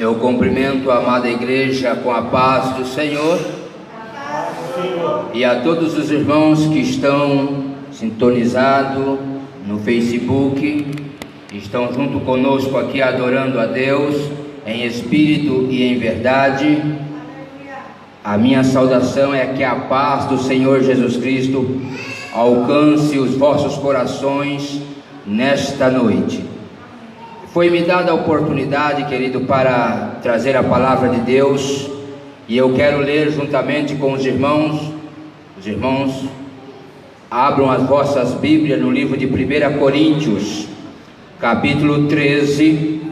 Eu cumprimento a amada igreja com a paz do Senhor e a todos os irmãos que estão sintonizados no Facebook, estão junto conosco aqui adorando a Deus em espírito e em verdade. A minha saudação é que a paz do Senhor Jesus Cristo alcance os vossos corações nesta noite. Foi-me dada a oportunidade, querido, para trazer a palavra de Deus, e eu quero ler juntamente com os irmãos. Os irmãos abram as vossas Bíblias no livro de 1 Coríntios, capítulo 13,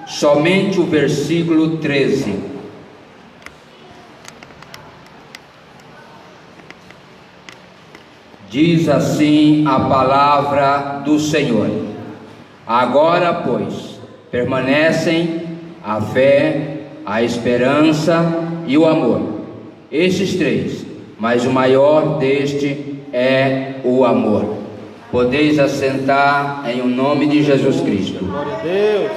somente o versículo 13. Diz assim a palavra do Senhor: agora, pois, permanecem a fé, a esperança e o amor, estes três, mas o maior deste é o amor. Podeis assentar em o nome de Jesus Cristo. Glória a Deus.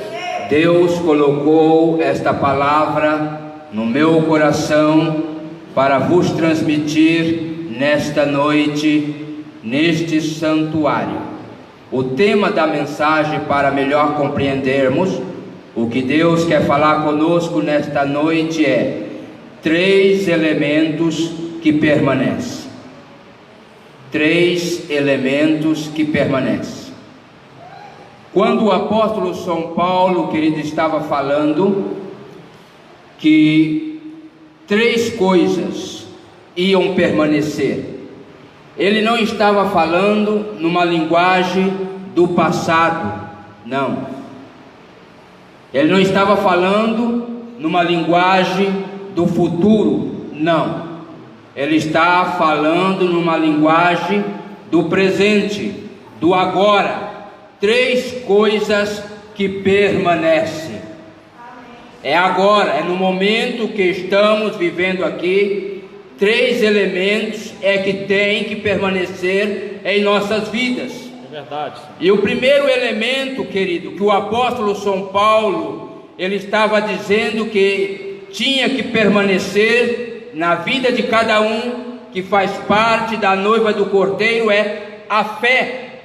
Deus colocou esta palavra no meu coração para vos transmitir nesta noite, neste santuário. O tema da mensagem, para melhor compreendermos o que Deus quer falar conosco nesta noite, é: três elementos que permanecem. Três elementos que permanecem. Quando o apóstolo São Paulo, querido, estava falando que três coisas iam permanecer, ele não estava falando numa linguagem do passado, não. Ele não estava falando numa linguagem do futuro, não. Ele está falando numa linguagem do presente, do agora. Três coisas que permanecem. É agora, é no momento que estamos vivendo aqui. Três elementos é que tem que permanecer em nossas vidas. É verdade. E o primeiro elemento, querido, que o apóstolo São Paulo, ele estava dizendo que tinha que permanecer na vida de cada um que faz parte da noiva do Cordeiro, é a fé.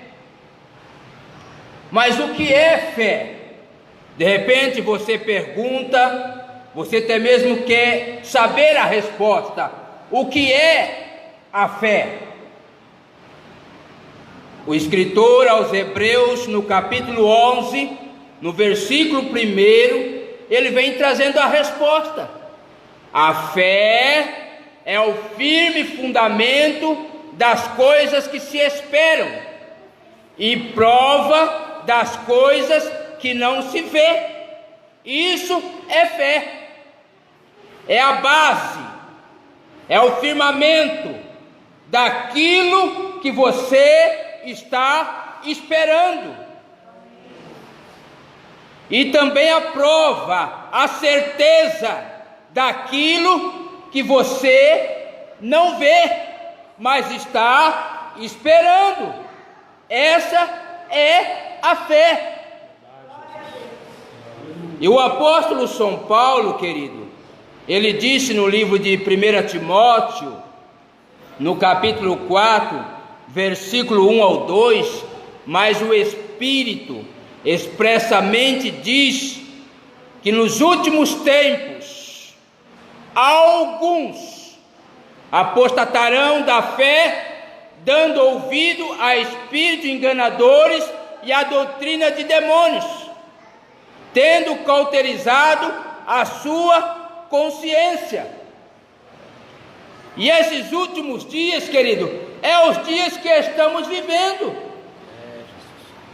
Mas o que é fé? De repente você pergunta, você até mesmo quer saber a resposta. O que é a fé? O escritor aos Hebreus, no capítulo 11, no versículo 1, ele vem trazendo a resposta. A fé é o firme fundamento das coisas que se esperam e prova das coisas que não se vê. Isso é fé. É a base, é o firmamento daquilo que você está esperando. E também a prova, a certeza daquilo que você não vê, mas está esperando. Essa é a fé. E o apóstolo São Paulo, querido, ele disse no livro de 1 Timóteo, no capítulo 4, versículo 1 ao 2, mas o Espírito expressamente diz que nos últimos tempos alguns apostatarão da fé, dando ouvido a espíritos enganadores e a doutrina de demônios, tendo cauterizado a sua consciência. E esses últimos dias, querido, é os dias que estamos vivendo.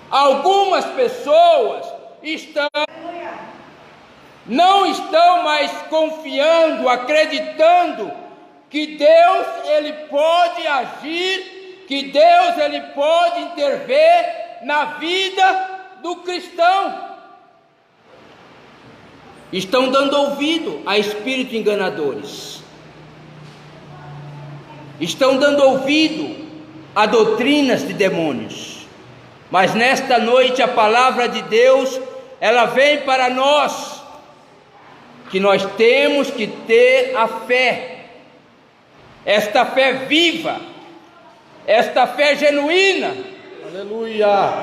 Algumas pessoas não estão mais confiando, acreditando que Deus ele pode agir, que Deus ele pode intervir na vida do cristão. Estão dando ouvido a espíritos enganadores, estão dando ouvido a doutrinas de demônios. Mas nesta noite a palavra de Deus, ela vem para nós que nós temos que ter a fé, esta fé viva, esta fé genuína, Aleluia.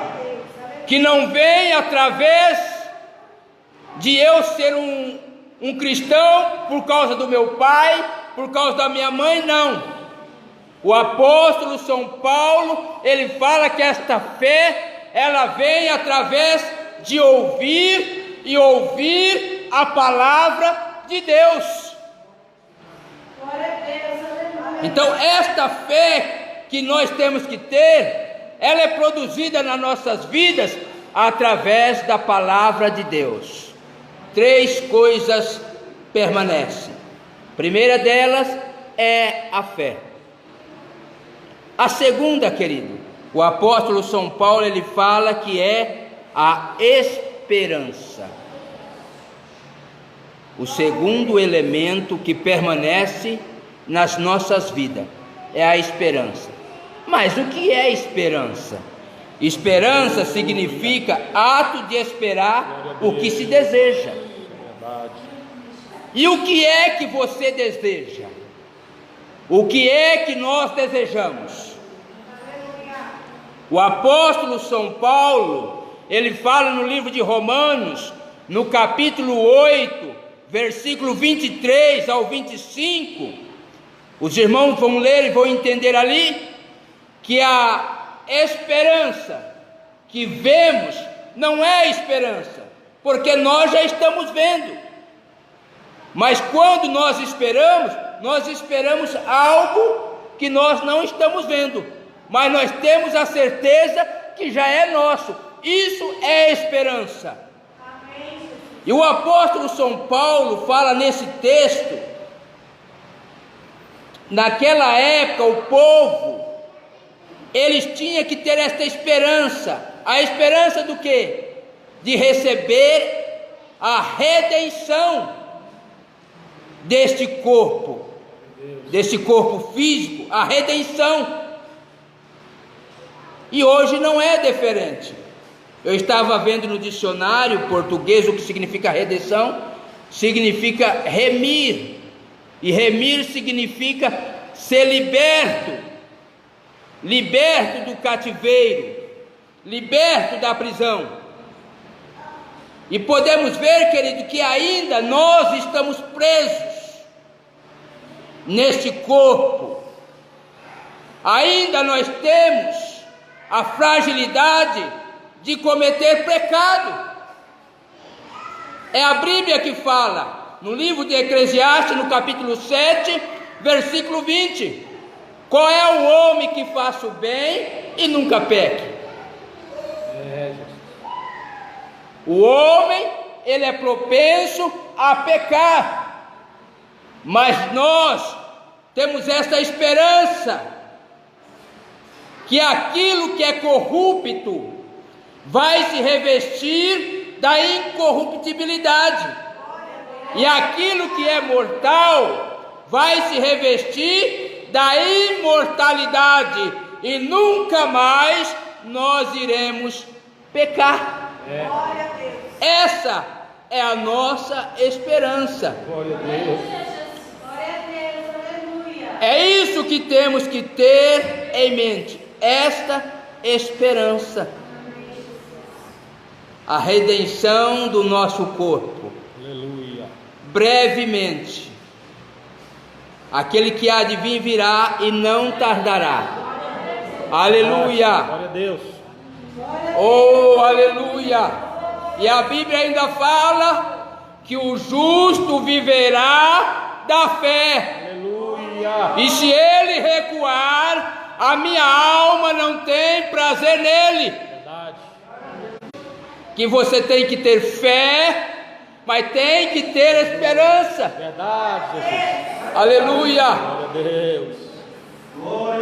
que não vem através de eu ser um cristão por causa do meu pai, por causa da minha mãe, não. O apóstolo São Paulo, ele fala que esta fé, ela vem através de ouvir e ouvir a palavra de Deus. Então esta fé que nós temos que ter, ela é produzida nas nossas vidas através da palavra de Deus. 3 coisas permanecem. A primeira delas é a fé. A segunda, querido, o apóstolo São Paulo, ele fala que é a esperança. O segundo elemento que permanece nas nossas vidas é a esperança. Mas o que é esperança? Esperança significa ato de esperar o que se deseja. E o que é que você deseja? O que é que nós desejamos? O apóstolo São Paulo, ele fala no livro de Romanos, no capítulo 8, versículo 23 ao 25, os irmãos vão ler e vão entender ali, que a esperança que vemos não é esperança, porque nós já estamos vendo. Mas quando nós esperamos algo que nós não estamos vendo, mas nós temos a certeza que já é nosso. Isso é esperança. E o apóstolo São Paulo fala nesse texto, naquela época o povo, eles tinham que ter esta esperança. A esperança do quê? De receber a redenção deste corpo físico, a redenção. E hoje não é diferente. Eu estava vendo no dicionário português o que significa redenção. Significa remir, e remir significa ser liberto do cativeiro, liberto da prisão. E podemos ver, querido, que ainda nós estamos presos neste corpo. Ainda nós temos a fragilidade de cometer pecado. É a Bíblia que fala, no livro de Eclesiastes, no capítulo 7, versículo 20. Qual é o homem que faça o bem e nunca peque? O homem, ele é propenso a pecar, mas nós temos essa esperança, que aquilo que é corrupto vai se revestir da incorruptibilidade, e aquilo que é mortal vai se revestir da imortalidade, e nunca mais nós iremos pecar. Essa é a nossa esperança. Glória a Deus. É isso que temos que ter em mente, esta esperança. A redenção do nosso corpo. Aleluia. Brevemente. Aquele que há de vir virá e não tardará. Aleluia. Glória a Deus. Oh, aleluia. E a Bíblia ainda fala que o justo viverá da fé. Aleluia. E se ele recuar, a minha alma não tem prazer nele. Verdade. Que você tem que ter fé, mas tem que ter esperança. Verdade, Jesus. Aleluia. Glória a Deus.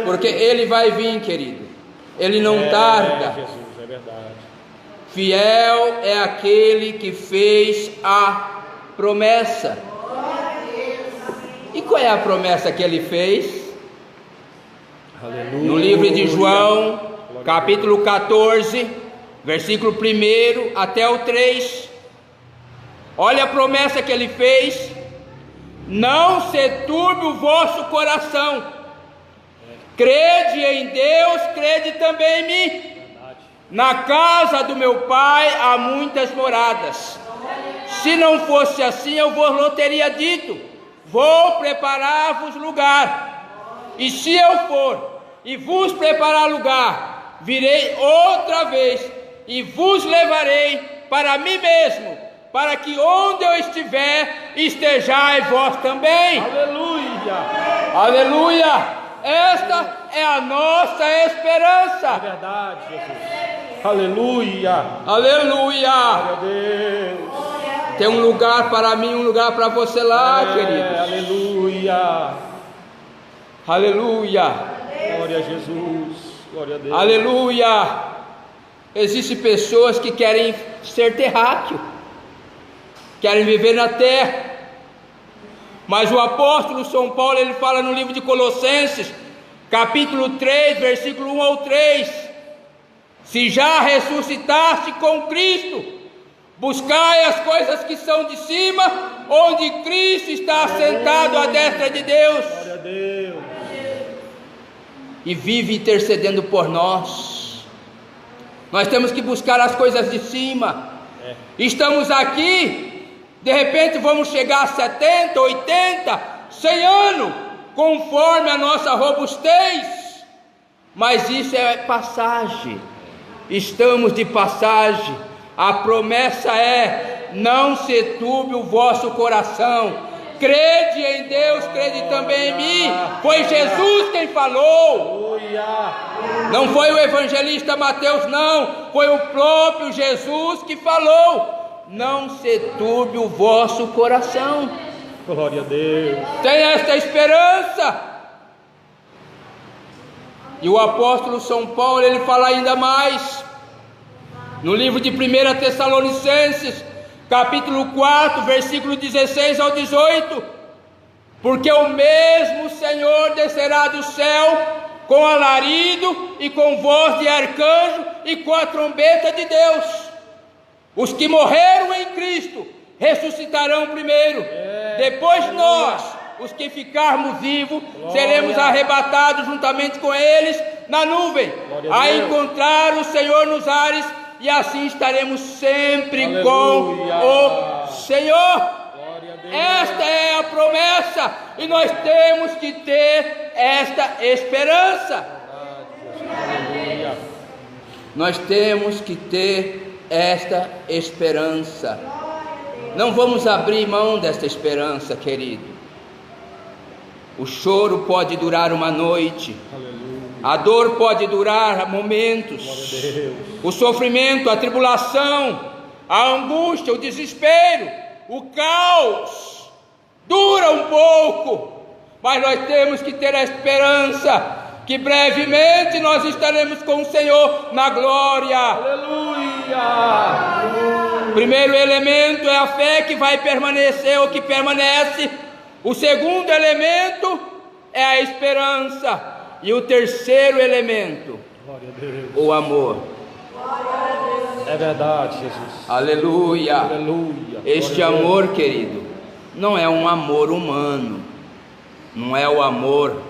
Porque ele vai vir, querido. Ele não tarda. Jesus, é verdade. Fiel é aquele que fez a promessa. E qual é a promessa que ele fez? Aleluia. No livro de João, capítulo 14, versículo 1 até o 3. Olha a promessa que ele fez: não se turbe o vosso coração, crede em Deus, crede também em mim. Na casa do meu pai há muitas moradas. Se não fosse assim, eu vos teria dito: vou preparar-vos lugar. E se eu for e vos preparar lugar, virei outra vez e vos levarei para mim mesmo, para que onde eu estiver, estejais vós também. Aleluia. Aleluia. Esta é a nossa esperança. É verdade, Jesus. Aleluia. Aleluia. Glória a Deus. Tem um lugar para mim, um lugar para você lá, queridos. Aleluia. Aleluia. Glória a Jesus. Glória a Deus. Aleluia. Existem pessoas que querem ser terráqueo, querem viver na terra. Mas o apóstolo São Paulo, ele fala no livro de Colossenses, capítulo 3, versículo 1 ao 3: se já ressuscitaste com Cristo, buscai as coisas que são de cima, onde Cristo está assentado à destra de Deus. Glória a Deus. E vive intercedendo por nós. Nós temos que buscar as coisas de cima. Estamos aqui, de repente vamos chegar a 70, 80, 100 anos, conforme a nossa robustez. Mas isso é passagem. Estamos de passagem. A promessa é: não se turbe o vosso coração, crede em Deus, crede também em mim. Foi Jesus quem falou, não foi o evangelista Mateus, não, foi o próprio Jesus que falou: não se turbe o vosso coração. Glória a Deus. Tem esta esperança. E o apóstolo São Paulo, ele fala ainda mais no livro de 1 Tessalonicenses, capítulo 4, versículo 16 ao 18: porque o mesmo Senhor descerá do céu com alarido e com voz de arcanjo e com a trombeta de Deus. Os que morreram em Cristo ressuscitarão primeiro. Depois nós, os que ficarmos vivos, seremos arrebatados juntamente com eles na nuvem, a encontrar o Senhor nos ares, e assim estaremos sempre com o Senhor. Esta é a promessa, e nós temos que ter esta esperança. Nós temos que ter esta esperança. Não vamos abrir mão desta esperança, querido. O choro pode durar uma noite, a dor pode durar momentos, o sofrimento, a tribulação, a angústia, o desespero, o caos dura um pouco, mas nós temos que ter a esperança que brevemente nós estaremos com o Senhor na glória. Aleluia. Primeiro elemento é a fé, que vai permanecer ou que permanece. O segundo elemento é a esperança. E o terceiro elemento, o amor. É verdade, Jesus. Aleluia. Aleluia. Este amor, querido, não é um amor humano, não é o amor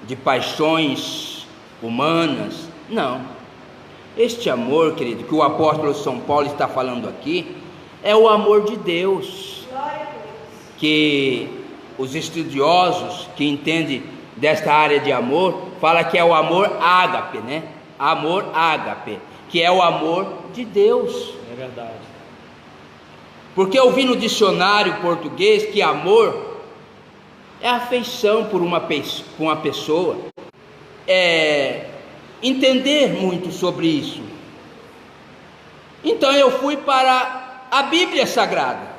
de paixões humanas, não. Este amor, querido, que o apóstolo São Paulo está falando aqui, é o amor de Deus, que os estudiosos que entendem desta área de amor, fala que é o amor ágape, né? Amor ágape, que é o amor de Deus. É verdade. Porque eu vi no dicionário português que amor é afeição por uma pessoa, entender muito sobre isso. Então eu fui para a Bíblia Sagrada,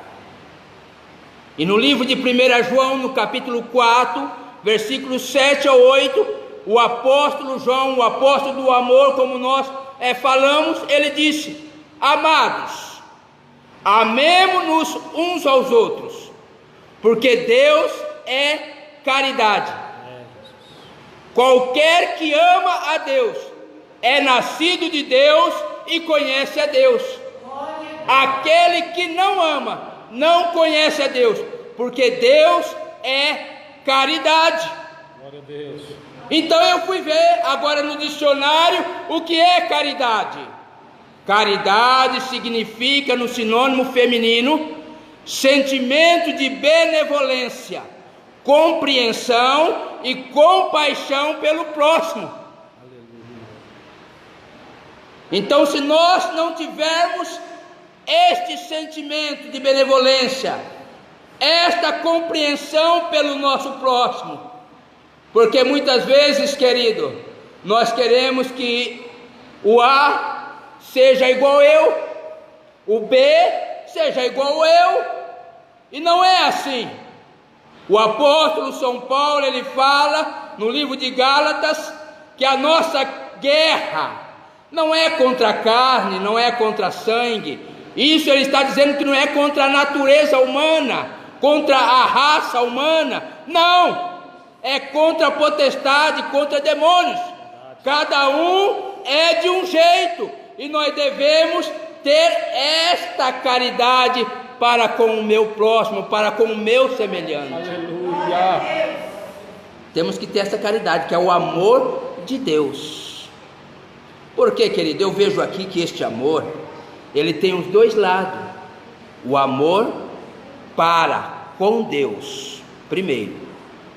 e no livro de 1 João, no capítulo 4, versículos 7 a 8, o apóstolo João, o apóstolo do amor, como nós falamos, ele disse: amados, amemo-nos uns aos outros, porque Deus é caridade. Qualquer que ama a Deus é nascido de Deus e conhece a Deus. aquele que não ama não conhece a Deus, porque Deus é caridade. Glória a Deus. Então eu fui ver agora no dicionário o que é caridade. Caridade significa, no sinônimo feminino, sentimento de benevolência, compreensão e compaixão pelo próximo. Então, se nós não tivermos este sentimento de benevolência, esta compreensão pelo nosso próximo, porque muitas vezes, querido, nós queremos que o A seja igual eu, o B seja igual eu, e não é assim. O apóstolo São Paulo, ele fala no livro de Gálatas que a nossa guerra não é contra a carne, não é contra sangue. Isso ele está dizendo que não é contra a natureza humana, contra a raça humana, não, é contra a potestade, contra demônios. Cada um é de um jeito, e nós devemos ter esta caridade para com o meu próximo, para com o meu semelhante. Aleluia. Temos que ter essa caridade, que é o amor de Deus. Porque, querido, eu vejo aqui que este amor, ele tem os dois lados. O amor para com Deus, primeiro,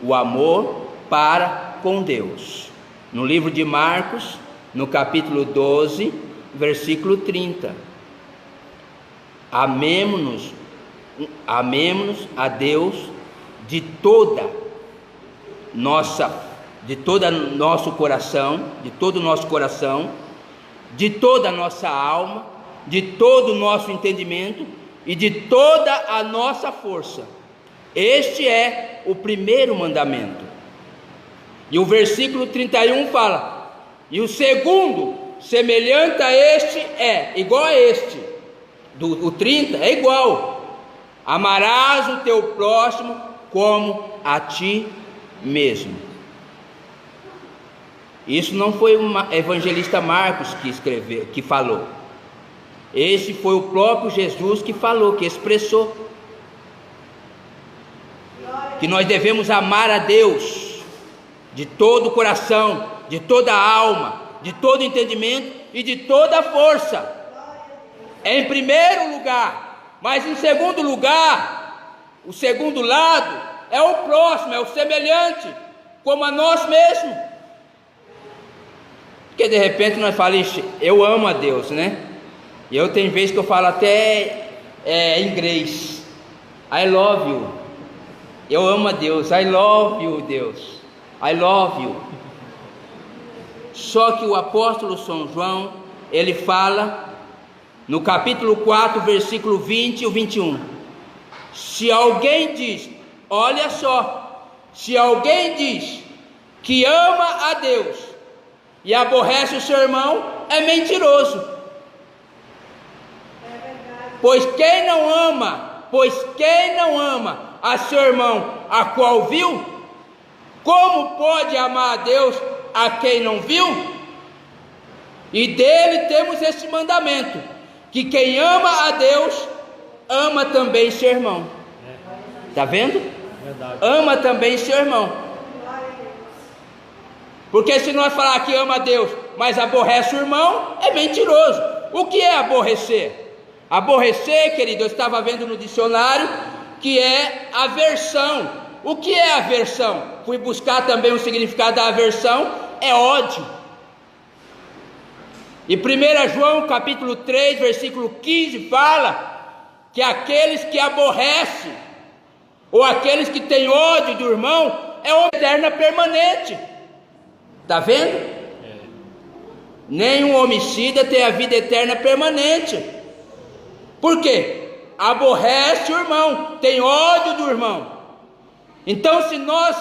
o amor para com Deus. No livro de Marcos, no capítulo 12, versículo 30. Amemo-nos a Deus de todo nosso coração, de todo o nosso coração, de toda a nossa alma, de todo o nosso entendimento e de toda a nossa força. Este é o primeiro mandamento. E o versículo 31 fala: e o segundo, semelhante a este, é igual a este. O 30 é igual: amarás o teu próximo como a ti mesmo. Isso não foi o evangelista Marcos que escreveu, que falou. Esse foi o próprio Jesus que falou, que expressou que nós devemos amar a Deus de todo o coração, de toda a alma, de todo o entendimento e de toda a força. Em primeiro lugar, mas em segundo lugar, o segundo lado é o próximo, é o semelhante, como a nós mesmos. Porque de repente nós falamos, eu amo a Deus, né? E eu tenho vezes que eu falo até em inglês, I love you. Eu amo a Deus, I love you, Deus, I love you. Só que o apóstolo São João, ele fala no capítulo 4, versículo 20 e 21. Se alguém diz, olha só, se alguém diz que ama a Deus e aborrece o seu irmão, é mentiroso. Pois quem não ama a seu irmão, a qual viu, como pode amar a Deus a quem não viu? E dele temos esse mandamento, que quem ama a Deus, ama também seu irmão. Está vendo? Verdade. Ama também seu irmão. Porque se nós falar que ama a Deus, mas aborrece o irmão, é mentiroso. O que é aborrecer? Aborrecer, querido, eu estava vendo no dicionário, que é aversão. O que é aversão? Fui buscar também o significado da aversão, é ódio. E 1 João capítulo 3, versículo 15 fala que aqueles que aborrecem, ou aqueles que têm ódio do irmão, é uma eterna permanente. Está vendo? Nenhum homicida tem a vida eterna permanente. Por quê? Aborrece o irmão, tem ódio do irmão. Então, se nós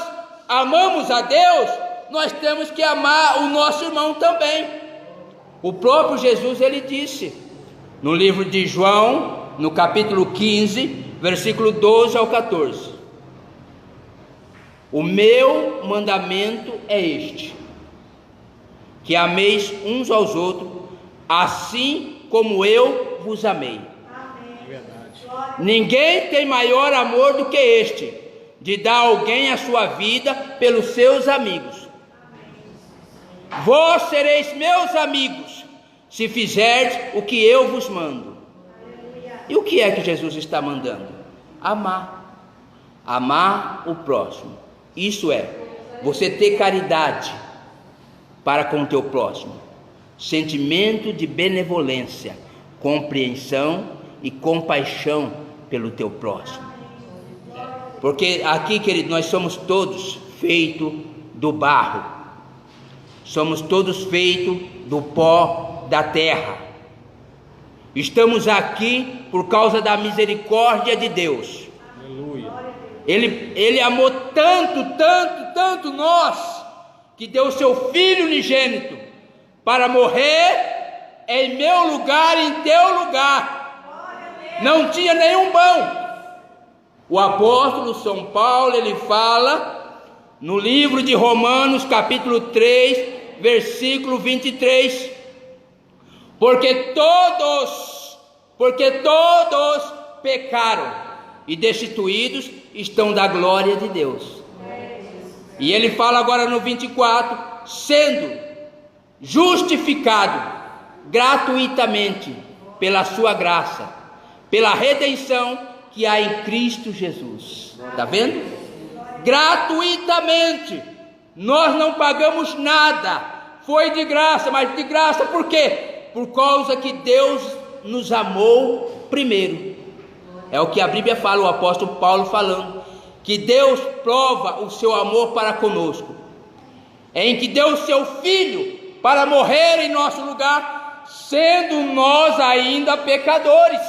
amamos a Deus, nós temos que amar o nosso irmão também. O próprio Jesus, ele disse no livro de João, no capítulo 15, versículo 12 ao 14: o meu mandamento é este, que ameis uns aos outros, assim como eu vos amei. Ninguém tem maior amor do que este, de dar a alguém a sua vida pelos seus amigos. Vós sereis meus amigos, se fizerdes o que eu vos mando. E o que é que Jesus está mandando? Amar. Amar o próximo. Isso é, você ter caridade para com o teu próximo. Sentimento de benevolência, compreensão e compaixão pelo teu próximo. Porque aqui, querido, nós somos todos feitos do barro. Somos todos feitos do pó da terra. Estamos aqui por causa da misericórdia de Deus. Aleluia. Ele amou tanto nós, que deu o seu Filho unigênito para morrer em meu lugar e em teu lugar. Não tinha nenhum bom. O apóstolo São Paulo, ele fala no livro de Romanos, capítulo 3, versículo 23, porque todos pecaram e destituídos estão da glória de Deus. E ele fala agora no 24, sendo justificado gratuitamente pela sua graça, pela redenção que há em Cristo Jesus. Está vendo? Gratuitamente. Nós não pagamos nada. Foi de graça, mas de graça por quê? Por causa que Deus nos amou primeiro. É o que a Bíblia fala, o apóstolo Paulo falando, que Deus prova o seu amor para conosco, em que deu o seu Filho para morrer em nosso lugar, sendo nós ainda pecadores.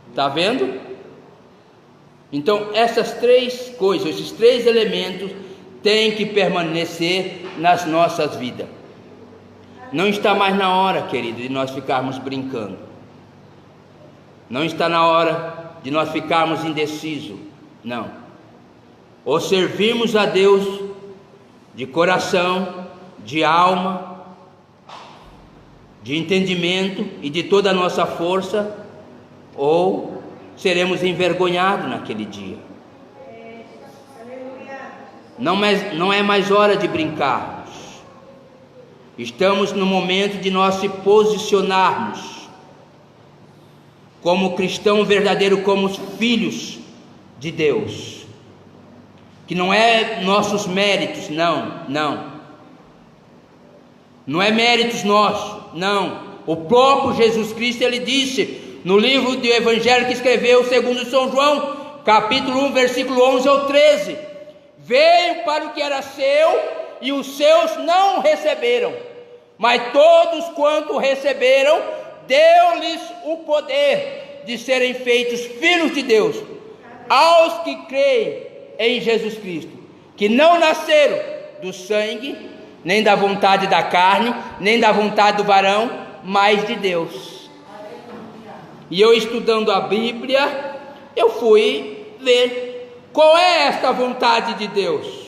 Está vendo? Então essas três coisas, esses três elementos têm que permanecer nas nossas vidas. Não está mais na hora, querido, de nós ficarmos brincando. Não está na hora de nós ficarmos indecisos. Não. Ou servirmos a Deus de coração, de alma, de entendimento e de toda a nossa força, ou seremos envergonhados naquele dia. Não é mais hora de brincarmos. Estamos no momento de nós se posicionarmos como cristão verdadeiro, como filhos de Deus, que não é nossos méritos, não é méritos nossos, não. O próprio Jesus Cristo, ele disse no livro do Evangelho que escreveu segundo São João, capítulo 1, versículo 11 ao 13, veio para o que era seu, e os seus não receberam, mas todos quanto receberam, deu-lhes o poder de serem feitos filhos de Deus, aos que creem em Jesus Cristo, que não nasceram do sangue, nem da vontade da carne, nem da vontade do varão, mas de Deus. E eu, estudando a Bíblia, eu fui ver qual é esta vontade de Deus.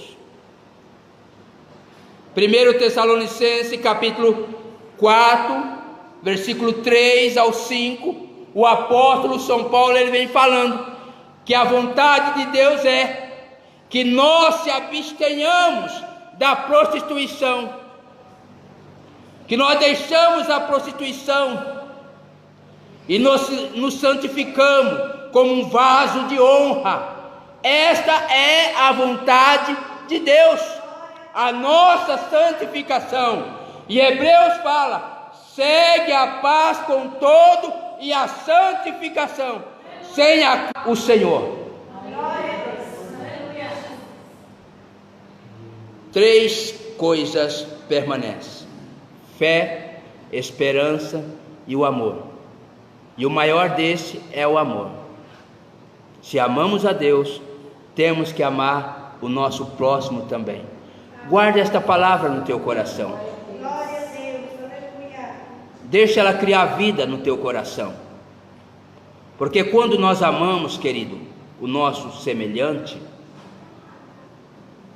1 Tessalonicenses capítulo 4, versículo 3 ao 5, o apóstolo São Paulo, ele vem falando que a vontade de Deus é que nós se abstenhamos da prostituição, que nós deixamos a prostituição e nos santificamos como um vaso de honra. Esta é a vontade de Deus, a nossa santificação. E Hebreus fala: segue a paz com todo e a santificação, sem o Senhor. Três coisas permanecem: fé, esperança e o amor. E o maior desse é o amor. Se amamos a Deus, temos que amar o nosso próximo também. Guarde esta palavra no teu coração. Deixa ela criar vida no teu coração. Porque quando nós amamos, querido, o nosso semelhante,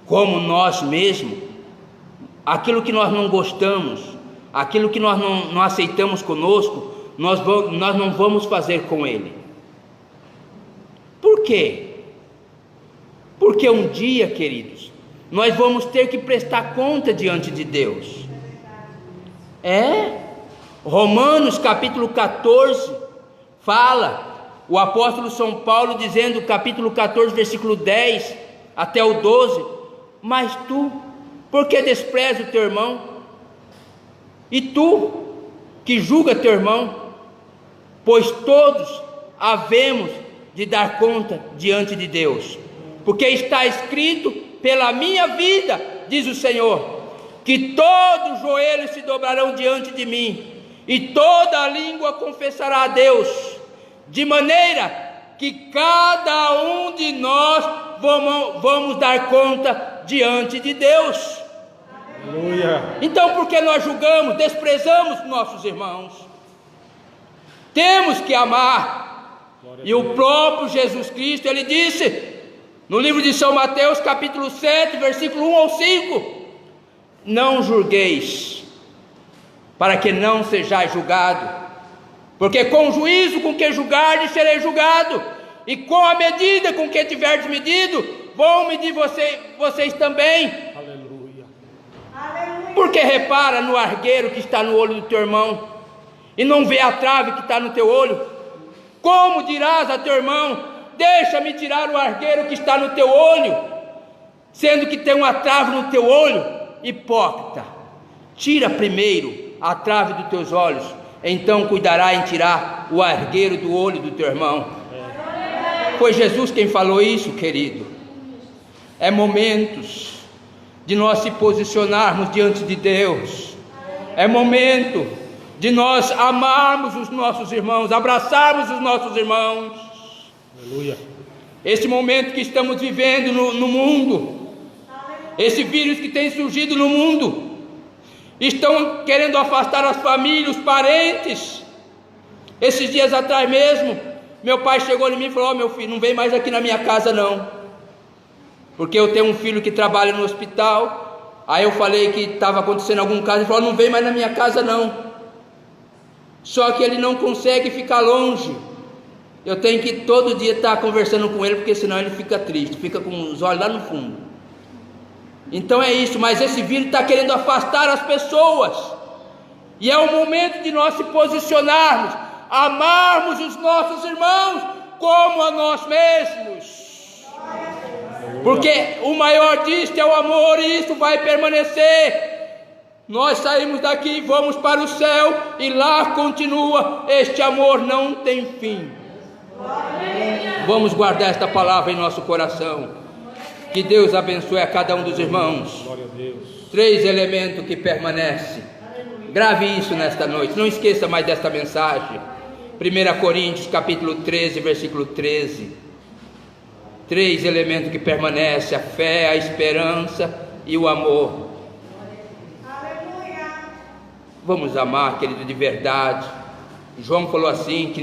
como nós mesmos, aquilo que nós não gostamos, aquilo que nós não aceitamos conosco, nós não vamos fazer com ele. Por quê? Porque um dia, queridos, nós vamos ter que prestar conta diante de Deus. Romanos capítulo 14 fala, o apóstolo São Paulo dizendo, capítulo 14, versículo 10 até o 12: mas tu, por que despreza o teu irmão? E tu, que julga teu irmão? Pois todos havemos de dar conta diante de Deus, porque está escrito: pela minha vida, diz o Senhor, que todos os joelhos se dobrarão diante de mim, e toda a língua confessará a Deus, de maneira que cada um de nós vamos dar conta diante de Deus. Aleluia. Então, por que nós julgamos, desprezamos nossos irmãos? Temos que amar. E o próprio Jesus Cristo, ele disse no livro de São Mateus capítulo 7, versículo 1 ao 5: não julgueis, para que não sejais julgado, porque com o juízo com que julgardes sereis julgado, e com a medida com que tiverdes medido, vão medir vocês também. Aleluia. Porque repara no argueiro que está no olho do teu irmão, e não vê a trave que está no teu olho? Como dirás a teu irmão: deixa-me tirar o argueiro que está no teu olho, sendo que tem uma trave no teu olho? Hipócrita, tira primeiro a trave dos teus olhos, então cuidará em tirar o argueiro do olho do teu irmão. Foi Jesus quem falou isso, querido. É momentos de nós se posicionarmos diante de Deus. É momento de nós amarmos os nossos irmãos, abraçarmos os nossos irmãos. Aleluia. Esse momento que estamos vivendo no mundo, esse vírus que tem surgido no mundo, estão querendo afastar as famílias, os parentes. Esses dias atrás mesmo, meu pai chegou em mim e falou: ó, meu filho, não vem mais aqui na minha casa não, porque eu tenho um filho que trabalha no hospital. Aí eu falei que estava acontecendo algum caso, ele falou: não vem mais na minha casa não. Só que ele não consegue ficar longe, eu tenho que todo dia estar conversando com ele, porque senão ele fica triste, fica com os olhos lá no fundo. Então é isso, mas esse vírus está querendo afastar as pessoas, e é o momento de nós se posicionarmos, amarmos os nossos irmãos como a nós mesmos, porque o maior disto é o amor, e isso vai permanecer. Nós saímos daqui, vamos para o céu, e lá continua, este amor não tem fim. Vamos guardar esta palavra em nosso coração. Que Deus abençoe a cada um dos irmãos. Glória a Deus. 3 elementos que permanecem. Grave isso nesta noite, não esqueça mais desta mensagem. 1 Coríntios capítulo 13, versículo 13. 3 elementos que permanecem: a fé, a esperança e o amor. Vamos amar, querido, de verdade. João falou assim,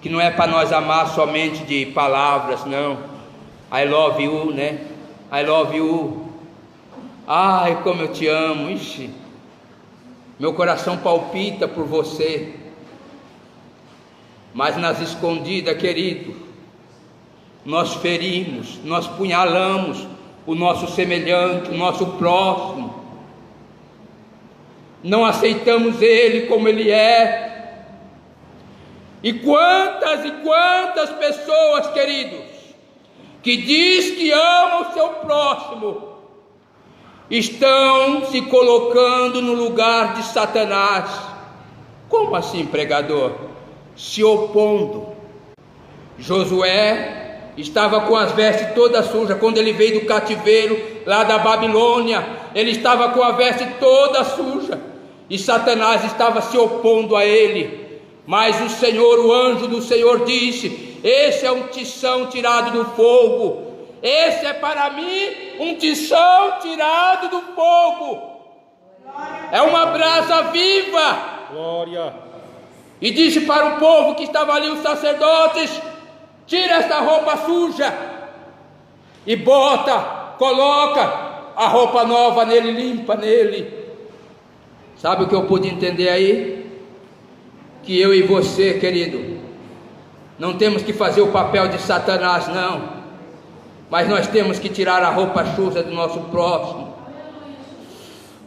que não é para nós amar somente de palavras, não. I love you, né? I love you. Ai, como eu te amo. Ixi, meu coração palpita por você. Mas nas escondidas, querido, nós ferimos, nós punhalamos o nosso semelhante, o nosso próximo. Não aceitamos ele como ele é. E quantas pessoas, queridos, que diz que ama o seu próximo, estão se colocando no lugar de Satanás. Como assim, pregador? Se opondo. Josué estava com as vestes todas sujas quando ele veio do cativeiro lá da Babilônia. Ele estava com a veste toda suja, e Satanás estava se opondo a ele. Mas o Senhor, o anjo do Senhor, disse: esse é um tição tirado do fogo. Esse é para mim um tição tirado do fogo. É uma brasa viva. Glória. E disse para o povo que estava ali, os sacerdotes: tira esta roupa suja e coloca a roupa nova nele, limpa nele. Sabe o que eu pude entender aí? Que eu e você, querido, Não temos que fazer o papel de Satanás, não, mas nós temos que tirar a roupa suja do nosso próximo,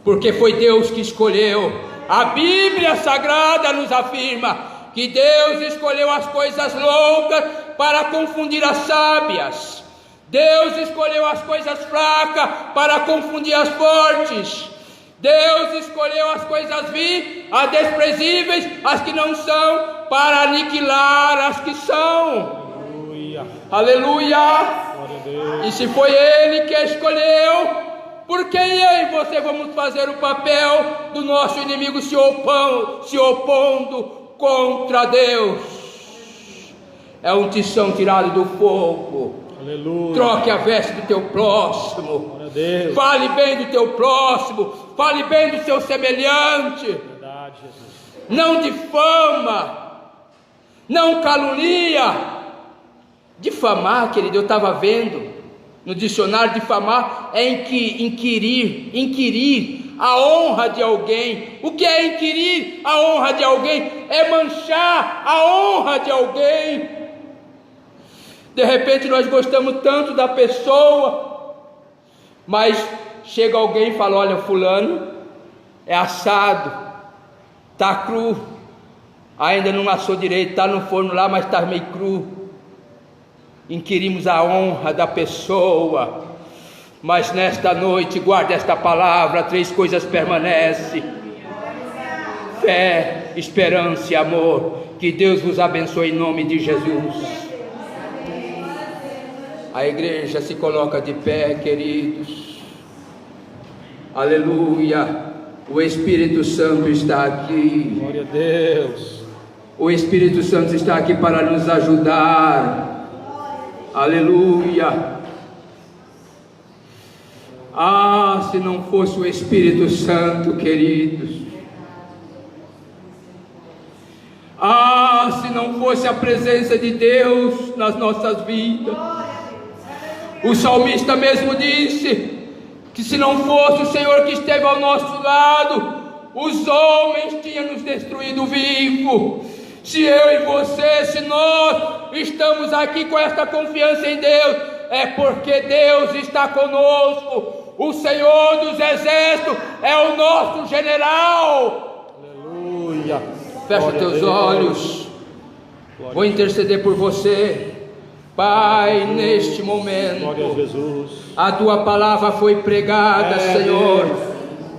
porque foi Deus que escolheu. A Bíblia Sagrada nos afirma que Deus escolheu as coisas loucas para confundir as sábias. Deus escolheu as coisas fracas para confundir as fortes. Deus escolheu as coisas vil, as desprezíveis, as que não são, para aniquilar as que são. Aleluia! Aleluia! E se foi Ele que escolheu, por que eu e você vamos fazer o papel do nosso inimigo se opondo contra Deus? É um tição tirado do fogo. Aleluia. Troque a veste do teu próximo. Fale bem do teu próximo. Fale bem do seu semelhante. Verdade, Jesus. Não difama. Não calunia. Difamar, querido, eu estava vendo no dicionário, difamar é inquirir a honra de alguém. O que é inquirir a honra de alguém? É manchar a honra de alguém. De repente nós gostamos tanto da pessoa, mas chega alguém e fala: olha, fulano é assado, está cru, ainda não assou direito, está no forno lá, mas está meio cru. Inquirimos a honra da pessoa. Mas nesta noite, guarde esta palavra: 3 coisas permanecem: fé, esperança e amor. Que Deus vos abençoe em nome de Jesus. A igreja se coloca de pé, queridos. Aleluia. O Espírito Santo está aqui. Glória a Deus. O Espírito Santo está aqui para nos ajudar. Aleluia. Ah, se não fosse o Espírito Santo, queridos. Ah, se não fosse a presença de Deus nas nossas vidas. O salmista mesmo disse que se não fosse o Senhor que esteve ao nosso lado, os homens tinham nos destruído vivo. Se eu e você, se nós estamos aqui com esta confiança em Deus, é porque Deus está conosco. O Senhor dos exércitos é o nosso general. Aleluia. Fecha teus olhos. Vou interceder por você. Pai, neste momento, a tua palavra foi pregada, Senhor.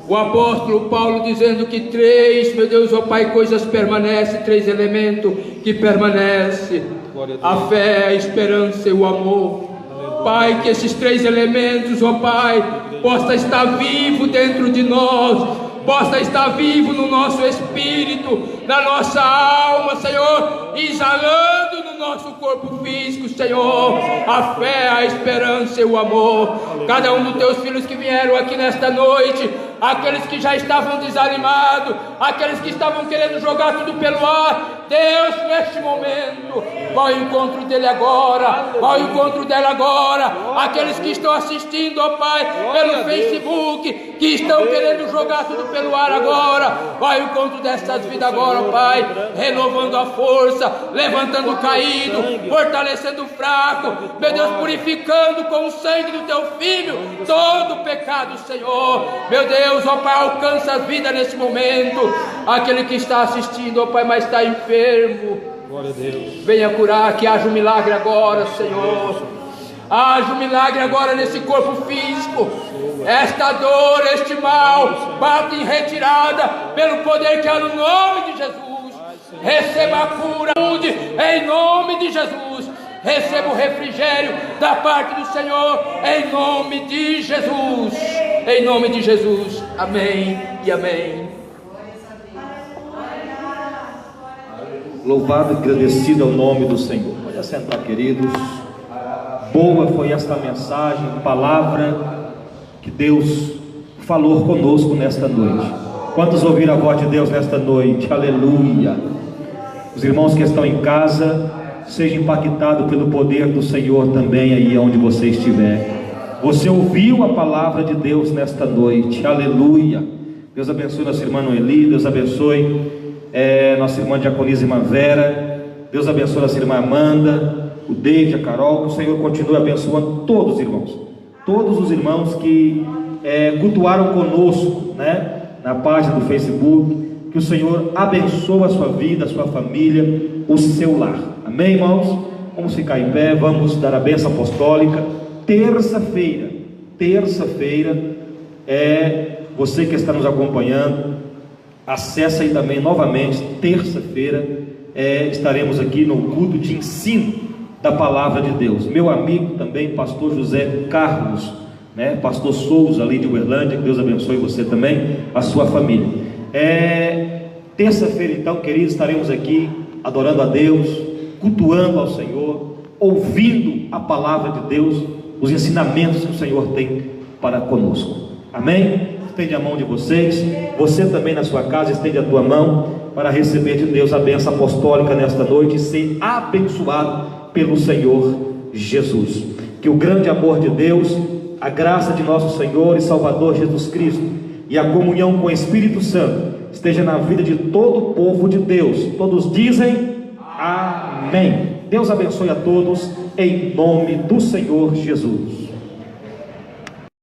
O apóstolo Paulo dizendo que 3, meu Deus, ó Pai, coisas permanecem, 3 elementos que permanecem: a fé, a esperança e o amor. Pai, que esses 3 elementos, ó Pai, possa estar vivo dentro de nós, possa estar vivo no nosso espírito, na nossa alma, Senhor, exalando no nosso corpo físico, Senhor, a fé, a esperança e o amor. Cada um dos teus filhos que vieram aqui nesta noite, aqueles que já estavam desanimados, aqueles que estavam querendo jogar tudo pelo ar, Deus, neste momento, vai ao encontro dele agora, vai ao encontro dela agora. Aqueles que estão assistindo, ó Pai, pelo Facebook, que estão querendo jogar tudo pelo ar agora, vai ao encontro dessas vidas agora, ó Pai, renovando a força, levantando o caído, fortalecendo o fraco, meu Deus, purificando com o sangue do teu Filho todo o pecado, Senhor. Meu Deus, ó Pai, alcança as vidas nesse momento. Aquele que está assistindo, ó Pai, mas está enfermo, glória a Deus, venha curar, que haja um milagre agora, Senhor. Haja um milagre agora nesse corpo físico. Esta dor, este mal, bate em retirada pelo poder que há no nome de Jesus. Receba a cura em nome de Jesus. Receba o refrigério da parte do Senhor em nome de Jesus. Em nome de Jesus. Amém e amém. Louvado e agradecido é o nome do Senhor. Pode assentar, queridos. Boa foi esta mensagem, palavra que Deus falou conosco nesta noite. Quantos ouviram a voz de Deus nesta noite? Aleluia. Os irmãos que estão em casa, sejam impactados pelo poder do Senhor também aí onde você estiver. Você ouviu a palavra de Deus nesta noite? Aleluia. Deus abençoe nossa irmã Noeli, Deus abençoe nossa irmã diaconisa, irmã Vera. Deus abençoe a irmã Amanda, o David, a Carol. Que o Senhor continue abençoando todos os irmãos. Todos os irmãos que cultuaram conosco, né, na página do Facebook. Que o Senhor abençoe a sua vida, a sua família, o seu lar. Amém, irmãos? Vamos ficar em pé, vamos dar a bênção apostólica. Terça-feira, você que está nos acompanhando, acesse aí também novamente. Terça-feira estaremos aqui no culto de ensino da palavra de Deus. Meu amigo também, pastor José Carlos, né, pastor Souza ali de Uberlândia, que Deus abençoe você também, a sua família. Terça-feira então, queridos, estaremos aqui adorando a Deus, cultuando ao Senhor, ouvindo a palavra de Deus, os ensinamentos que o Senhor tem para conosco. Amém? Estende a mão de vocês. Você também na sua casa, estende a tua mão para receber de Deus a bênção apostólica nesta noite e ser abençoado pelo Senhor Jesus. Que o grande amor de Deus, a graça de nosso Senhor e Salvador Jesus Cristo e a comunhão com o Espírito Santo esteja na vida de todo o povo de Deus. Todos dizem amém. Deus abençoe a todos em nome do Senhor Jesus.